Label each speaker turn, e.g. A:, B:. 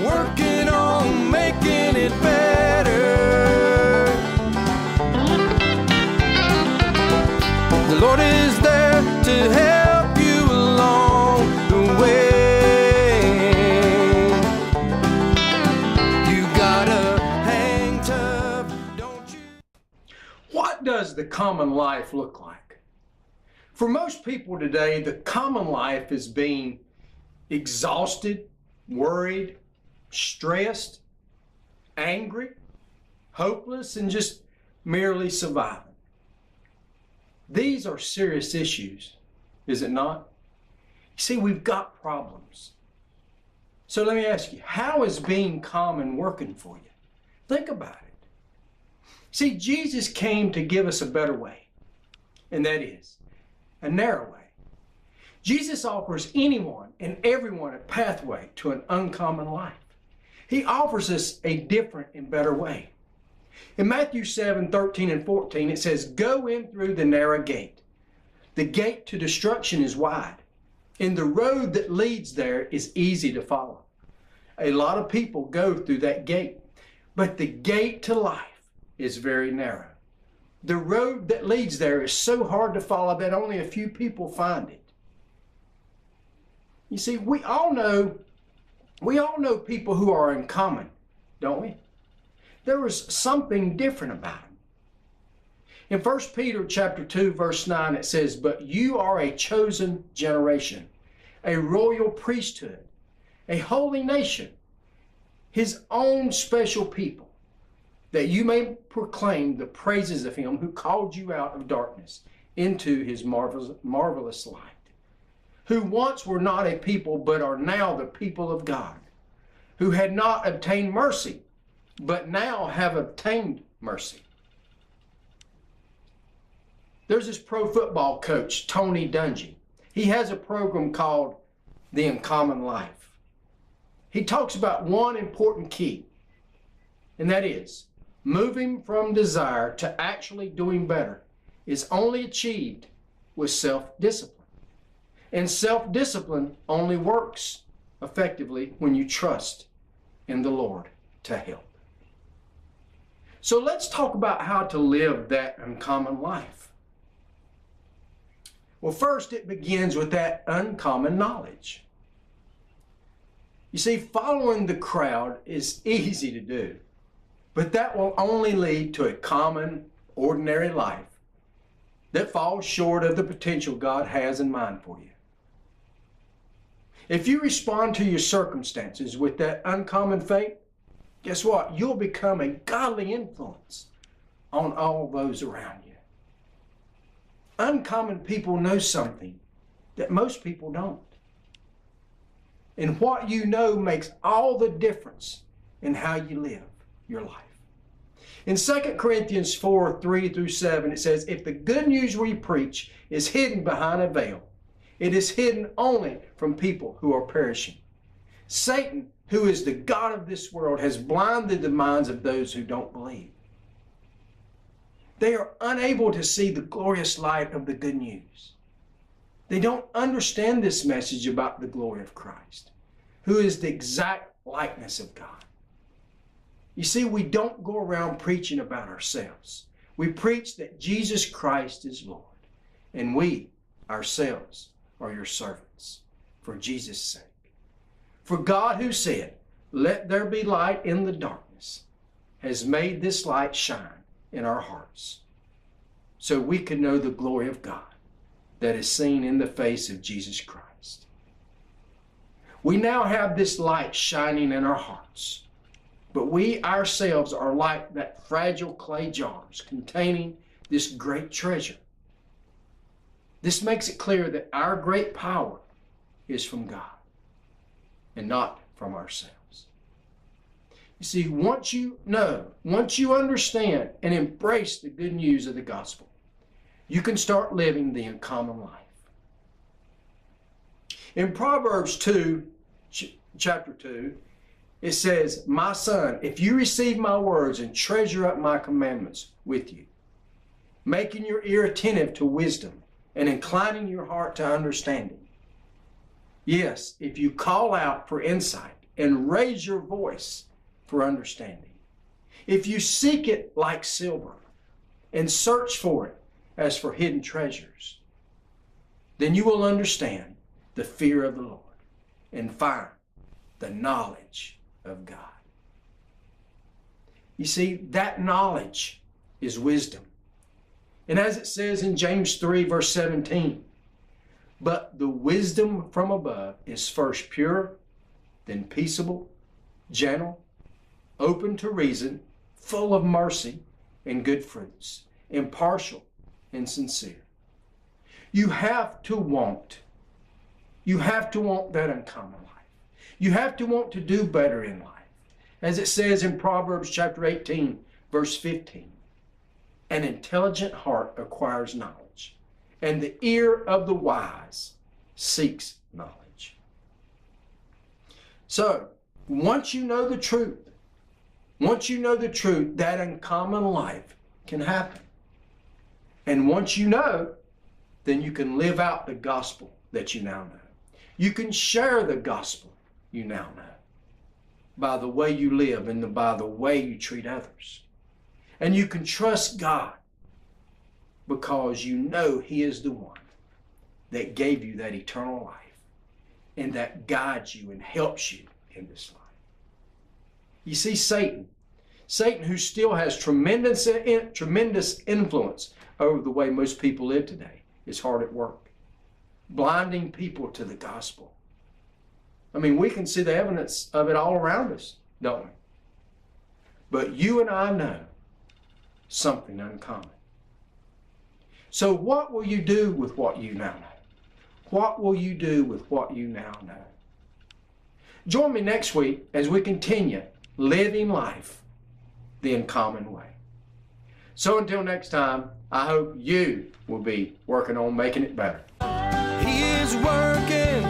A: working on making it better. The Lord is there to help you along the way. You gotta hang tough, don't you? What does the common life look like? For most people today, the common life is being exhausted, worried, stressed, angry, hopeless, and just merely surviving. These are serious issues, is it not? You see, we've got problems. So let me ask you, how is being common working for you? Think about it. See, Jesus came to give us a better way, and that is a narrow way. Jesus offers anyone and everyone a pathway to an uncommon life. He offers us a different and better way. In Matthew 7:13 and 14, it says, "Go in through the narrow gate. The gate to destruction is wide, and the road that leads there is easy to follow." A lot of people go through that gate, but the gate to life is very narrow. The road that leads there is so hard to follow that only a few people find it. You see, we all know people who are uncommon, don't we? There is something different about them. In 1 Peter chapter 2, verse 9, it says, "But you are a chosen generation, a royal priesthood, a holy nation, his own special people, that you may proclaim the praises of him who called you out of darkness into his marvelous light, who once were not a people, but are now the people of God, who had not obtained mercy, but now have obtained mercy." There's this pro football coach, Tony Dungy. He has a program called The Uncommon Life. He talks about one important key, and that is, moving from desire to actually doing better is only achieved with self-discipline. And self-discipline only works effectively when you trust in the Lord to help. So let's talk about how to live that uncommon life. Well, first it begins with that uncommon knowledge. You see, following the crowd is easy to do, but that will only lead to a common, ordinary life that falls short of the potential God has in mind for you. If you respond to your circumstances with that uncommon faith, guess what? You'll become a godly influence on all those around you. Uncommon people know something that most people don't. And what you know makes all the difference in how you live your life. In 2 Corinthians 4:3-7, it says, "If the good news we preach is hidden behind a veil, it is hidden only from people who are perishing. Satan, who is the god of this world, has blinded the minds of those who don't believe. They are unable to see the glorious light of the good news. They don't understand this message about the glory of Christ, who is the exact likeness of God." You see, we don't go around preaching about ourselves. We preach that Jesus Christ is Lord, and we ourselves are your servants for Jesus' sake. For God, who said, "Let there be light in the darkness," has made this light shine in our hearts so we can know the glory of God that is seen in the face of Jesus Christ. We now have this light shining in our hearts, but we ourselves are like that fragile clay jars containing this great treasure. This makes it clear that our great power is from God and not from ourselves. You see, once you understand and embrace the good news of the gospel, you can start living the uncommon life. In Proverbs 2, chapter 2, it says, "My son, if you receive my words and treasure up my commandments with you, making your ear attentive to wisdom and inclining your heart to understanding. Yes, if you call out for insight and raise your voice for understanding, if you seek it like silver and search for it as for hidden treasures, then you will understand the fear of the Lord and find the knowledge of God. You see, that knowledge is wisdom. And as it says in James 3, verse 17, but the wisdom from above is first pure, then peaceable, gentle, open to reason, full of mercy and good fruits, impartial and sincere. You have to want that uncommon life. You have to want to do better in life. As it says in Proverbs chapter 18, verse 15, an intelligent heart acquires knowledge, and the ear of the wise seeks knowledge. So, once you know the truth, that uncommon life can happen. And once you know, then you can live out the gospel that you now know. You can share the gospel you now know by the way you live and by the way you treat others. And you can trust God because you know He is the one that gave you that eternal life and that guides you and helps you in this life. You see, Satan who still has tremendous influence over the way most people live today, is hard at work, blinding people to the gospel. I mean, we can see the evidence of it all around us, don't we? But you and I know something uncommon. So what will you do with what you now know? What will you do with what you now know? Join me next week as we continue living life the uncommon way. So until next time, I hope you will be working on making it better.
B: He is working